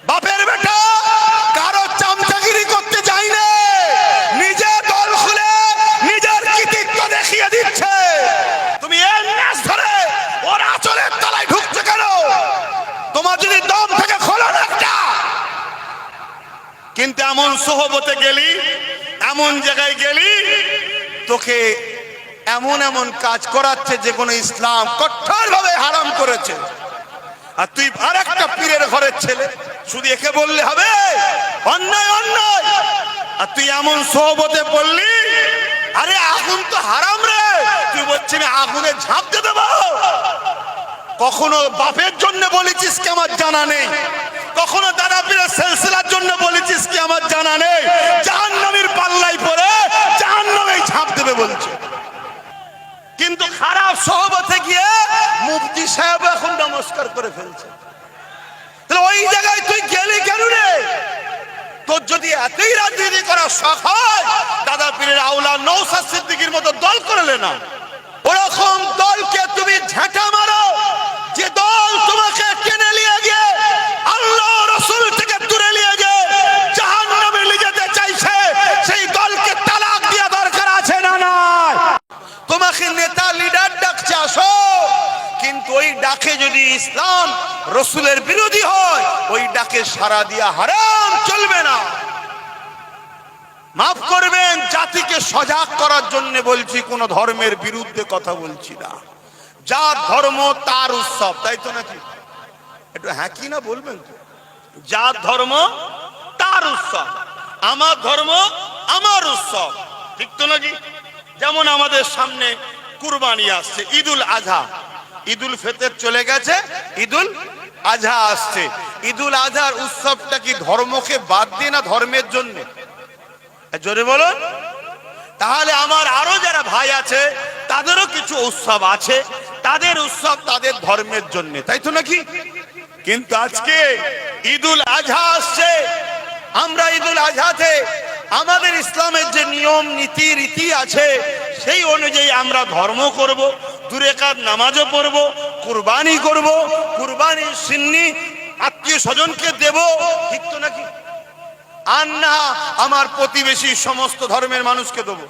বাপের বেটা কারো চামচাগিরি করতে যায় না, নিজে দল খুলে নিজের কৃতিত্ব দেখিয়ে দিচ্ছে। তুমি এর নাচ ধরে ওর আঁচলের তলায় ঢুকছে কেন? তোমার যদি দম থেকে খোলো না একটা। কিন্তু এমন সোহবতে গেলি, এমন জায়গায় গেলি, তোকে এমন এমন কাজ করাচ্ছে যেগুলো ইসলাম কঠোর ভাবে হারাম করেছে। আর তুই আর একটা পীরের ঘরের ছেলে, শুধু একে বললে হবে অন্যায় অন্যায়। আর তুই এমন সোহবতে পড়লি, আরে আগুন তো হারাম রে, তুই বলছিস আমি আগুনে ঝাঁপ দিয়ে দেবো। কখনো বাপের জন্য বলেছিস কি আমার জানা নেই, কখনো দাদা পীরের সিলসিলার জন্য বলেছিস কি আমার জানা নেই। জাহান্নামীর পাল্লাই পড়ে জাহান্নামে ঝাঁপ দেবে বলছে। কিন্তু খারাপ সোহবতে গিয়ে মুফতি সাহেব এখন নমস্কার করে ফেলছে। তাহলে ওই জায়গায় তুই গেলি কেন রে? তোর যদি এতই রাজনীতি করার শখ হয়, দাদা পীরের আওলা নওশাদ সিদ্দিকীর মতো দল করলে না। ওরকম দলকে তুমি ঝাঁটা মারো, যে দল তোমাকে টেনে নিয়ে গিয়ে আল্লাহ রাসূল থেকে দূরে নিয়ে গিয়ে জাহান্নামে নিয়ে যেতে চাইছে, সেই দলকে তালাক দেওয়া দরকার আছে না নাই? তোমাকে নেতা লিডার ডাকছে আসো, কিন্তু ওই ডাকে যদি ইসলাম রাসূলের বিরোধী হয়, ওই ডাকে সাড়া দিয়া হারাম চলবে না। মাফ করবেন, জাতিকে সজাগ করার জন্য বলছি, কোন ধর্মের বিরুদ্ধে কথা বলছি না। যার ধর্ম তার উৎসব, তাই তো নাকি? একটু হ্যাঁ কি না বলবেন তো? যার ধর্ম তার উৎসব, আমার ধর্ম আমার উৎসব, ঠিক তো নাকি? যেমন আমাদের সামনে কুরবানি আসছে, ঈদুল আজহা, ঈদুল ফিতর চলে গেছে, ঈদুল আজহা আসছে। ঈদুল আজহার উৎসবটা কি ধর্মকে বাদ দিয়ে না ধর্মের জন্য? জোরে বলো। তাহলে আমার আরো যারা ভাই আছে তাদেরও কিছু উৎসব আছে, তাদের উৎসব তাদের ধর্মের জন্য, তাই তো নাকি? কিন্তু আজকে ঈদুল আজহা আসছে, আমরা ঈদুল আজহাতে আমাদের ইসলামের যে নিয়ম নীতি রীতি আছে সেই অনুযায়ী আমরা ধর্ম করব, দুরেকাত নামাজও পড়ব, কুরবানি করব, কুরবানির সিন্নি আত্মীয় স্বজনকে দেব, ঠিক তো নাকি? আর না আমার প্রতিবেশী সমস্ত ধর্মের মানুষকে দেবো,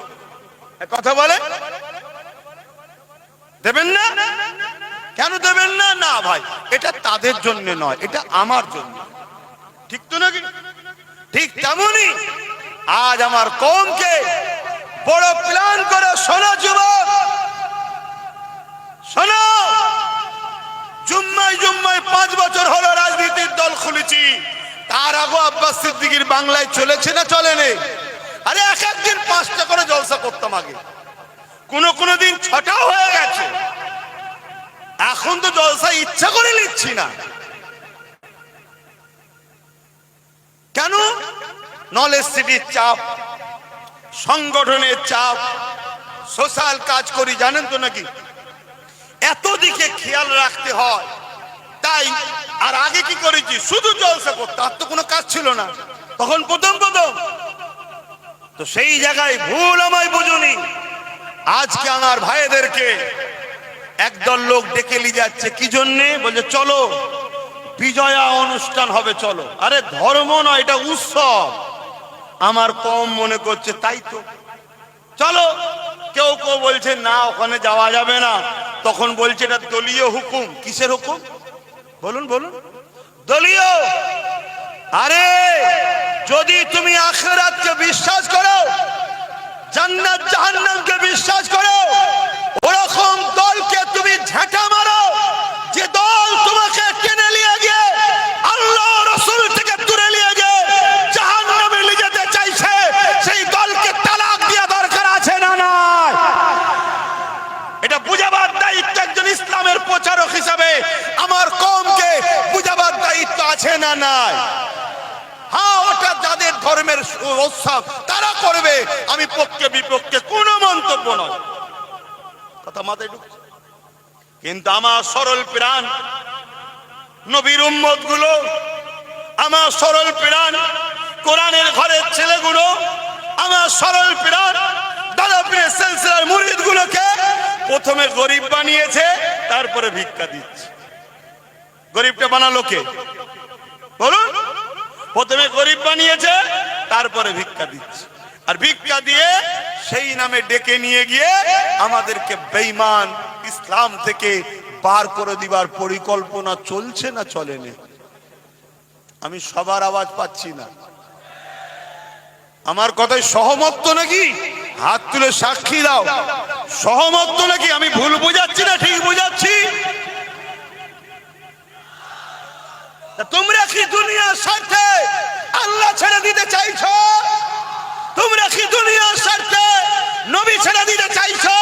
কথা বলে দেবেন না? কেন দেবেন না? না ভাই, এটা তাদের জন্য নয়, এটা আমার জন্য, ঠিক তো নাকি? ঠিক তেমনি আজ আমার কওমকে বড় প্ল্যান করে শোনো যুবক, শোনো, জুম্মায় জুম্মায় 5 বছর হলো রাজনীতির দল খুলেছি। তার আগে আব্বাস সিদ্দিকীর বাংলায় চলেছে না চলেনি? আরে এক একদিন 5টা করে জলসা করতাম আগে, কোন দিন 6টাও হয়ে গেছে। এখন তো জলসা ইচ্ছা করে নিচ্ছি না। কেন? নলেজ সিটির চাপ, সংগঠনের চাপ, সোশ্যাল কাজ করি, জানেন তো নাকি? এত দিকে খেয়াল রাখতে হয়, তাই। আর আগে কি করেছি? শুধু জলসা করতে, আর তো কোনো কাজ ছিল না তখন, প্রথম তো সেই জায়গায় ভুল আমায় বুঝুনি। আজকে আমার ভাইদেরকে একদল লোক ডেকে নিয়ে যাচ্ছে, কি জন্যে? বলছে চলো বিজয়া অনুষ্ঠান হবে, চলো। আরে ধর্ম নয়, এটা উৎসব। আমার কম মনে করছে তাই তো, চলো। কেউ কেউ বলছে না ওখানে যাওয়া যাবে না, তখন বলছে এটা দলীয় হুকুম। কিসের হুকুম? বলুন বলুন। দলীয়। আরে যদি তুমি আখিরাতকে বিশ্বাস করো, জান্নাত জাহান্নামকে বিশ্বাস করো, ওরকম দলকে তুমি ঝাঁটা মারো, যে দল তোমাকে টেনে নিয়ে গিয়ে আল্লাহ রাসূল থেকে দূরে নিয়ে গিয়ে জাহান্নামে নিয়ে যেতে চাইছে, সেই দলকে তালাক দেওয়া দরকার আছে না নাই? এটা বুঝাবার দায়িত্ব একজন ইসলামের প্রচারক হিসাবে আমার কওমকে বুঝাবার দায়িত্ব আছে না নাই? হ্যাঁ, ওটা যাদের ধর্মের উৎসব তারা করবে, আমি পক্ষে বিপক্ষে কোনো মন্তব্য নয়, কথা মাথায় ঢুকছে। কিন্তু আমার সরল প্রাণ নবীর উম্মত গুলো, আমার সরল প্রাণ কোরআনের ঘরের ছেলেগুলো, আমার সরল প্রাণ দাদা পীরের সিলসিলার মুরিদ গুলোকে প্রথমে গরিব বানিয়েছে, তারপরে ভিক্ষা দিচ্ছে। গরিবটা বানালো কে? বলুন। প্রথমে গরিব বানিয়েছে, তারপরে ভিক্ষা দিচ্ছে। আর ভিক্ষা দিয়ে সেই নামে ডেকে নিয়ে গিয়ে আমাদেরকে বেঈমান ইসলাম থেকে বার করে দিবার পরিকল্পনা চলছে না চলেনি? আমি সবার আওয়াজ পাচ্ছি না। আমার কথায় সহমত তো নাকি? হাত তুলে সাক্ষী দাও, সহমত তো নাকি? আমি ভুল বোঝাচ্ছি না ঠিক বোঝাচ্ছি? তোমরা কি দুনিয়ার স্বার্থে আল্লাহ ছেড়ে দিতে চাইছো? তোমরা কি দুনিয়ার স্বার্থে নবী ছেড়ে দিতে চাইছো?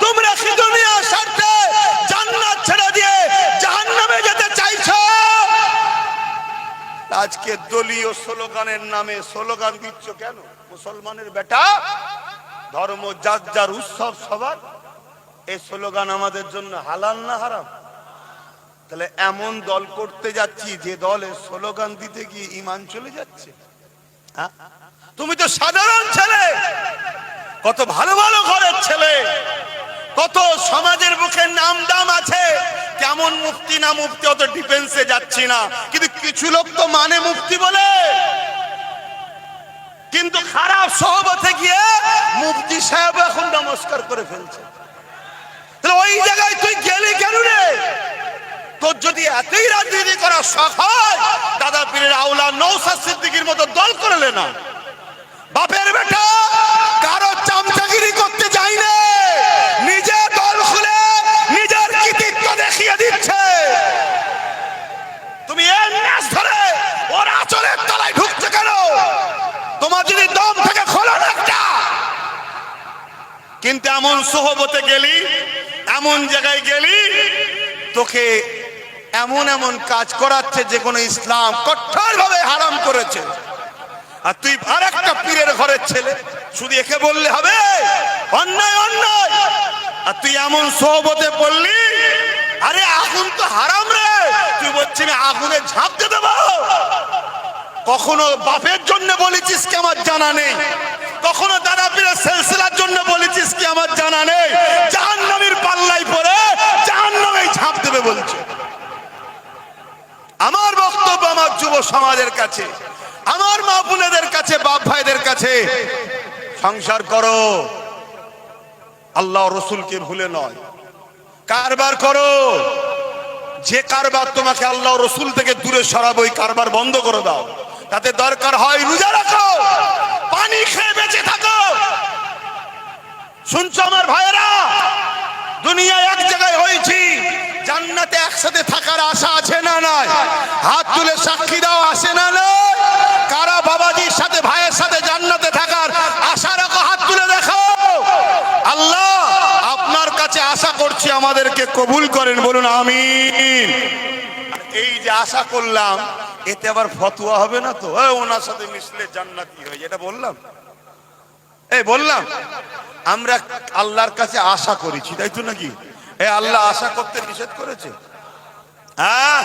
তোমরা কি দুনিয়ার স্বার্থে জান্নাত ছেড়ে দিয়ে জাহান্নামে যেতে চাইছো? আজকে দলীয় স্লোগানের নামে স্লোগান দিচ্ছ কেন? মুসলমানের বেটা, ধর্ম যার যার, উৎসব সবার। এই স্লোগান আমাদের জন্য হালাল না হারাম? তাহলে এমন দল করতে যাচ্ছি যে দলের স্লোগান দিতে গিয়ে ঈমান চলে যাচ্ছে। তুমি তো সাধারণ ছেলে, কত ভালো ভালো ঘরের ছেলে, কত সমাজের বুকে নাম দাম আছে। কেমন মুফতি না মুফতি অত ডিফেন্সে যাচ্ছি না, কিন্তু কিছু লোক তো মানে মুফতি বলে, কিন্তু খারাপ সহবতে গিয়ে মুফতি সাহেব এখন নমস্কার করে ফেলছে। তাহলে ওই জায়গায় তুই গেলি কেন রে? তোর যদি এতই রাজনীতি করার শখ হয়, দাদা পীরের আওলাদ নওশাদ সিদ্দিকীর মতো দল করলে না। বাপের বেটা কারো চামচাগিরি করতে যায় না, নিজে দল খুলে নিজের কৃতিত্ব দেখিয়ে দিচ্ছে। তুমি এর ন্যাস ধরে ওর আঁচলের তলায় ঢুকছে কেন? তোমার যদি দম থেকে খোলো না একটা। কিন্তু এমন সোহবতে গেলি, এমন জায়গায় গেলি, তোকে এমন এমন কাজ করাচ্ছে যে কোনো ইসলাম কঠোর ভাবে হারাম করেছে। আর তুই আরেকটা পীরের ঘরের ছেলে, শুধু একে বললে হবে অন্যায় অন্যায়, আর তুই এমন সোহবতে পড়লি, আরে আগুন তো হারাম রে, তুই বলছিস আমি আগুনে ঝাঁপ দিয়ে দেবো। কখনো বাপের জন্য বলেছিস কি আমার জানা নেই? কখনো দাদা পীরের সিলসিলার জন্য বলেছিস কি আমার জানা নেই? জাহান্নামীর পাল্লায় পড়ে জাহান্নামেই ঝাঁপ দেবে বলছে। আমার বক্তব্য আমার যুব সমাজের কাছে, আমার মা বোনেদের কাছে, বাপ ভাইদের কাছে, সংসার করো, আল্লাহ রসুলকে ভুলে নয়। কারবার করো, যে কারবার তোমাকে আল্লাহ রসুল থেকে দূরে সরাবো, ওই কারবার বন্ধ করে দাও। তাতে দরকার হয় রোজা রাখো, পানি খেয়ে বেঁচে থাকো। শুনছো আমার ভাইয়েরা? দুনিয়ায় এক জায়গায় হয়েছি, জান্নাতে একসাথে থাকার আশা আছে না নাই? হাত তুলে সাক্ষী দাও, আসে না নয়? কারা বাবাজির সাথে ভাইয়ের সাথে জান্নাতে থাকার আশা রাখো? হাত তুলে দেখো। আল্লাহ আপনার কাছে আশা করছি আমাদেরকে কবুল করেন, বলুন আমিন। এই যে আশা করলাম, এতে আবার ফতোয়া হবে না তো? ওনার সাথে মিশলে জান্নাতি হয়ে, এটা বললাম, এই বললাম। আমরা আল্লাহর কাছে আশা করেছি, তাই তো নাকি? আল্লাহ আশা করতে নিষেধ করেছে? হ্যাঁ,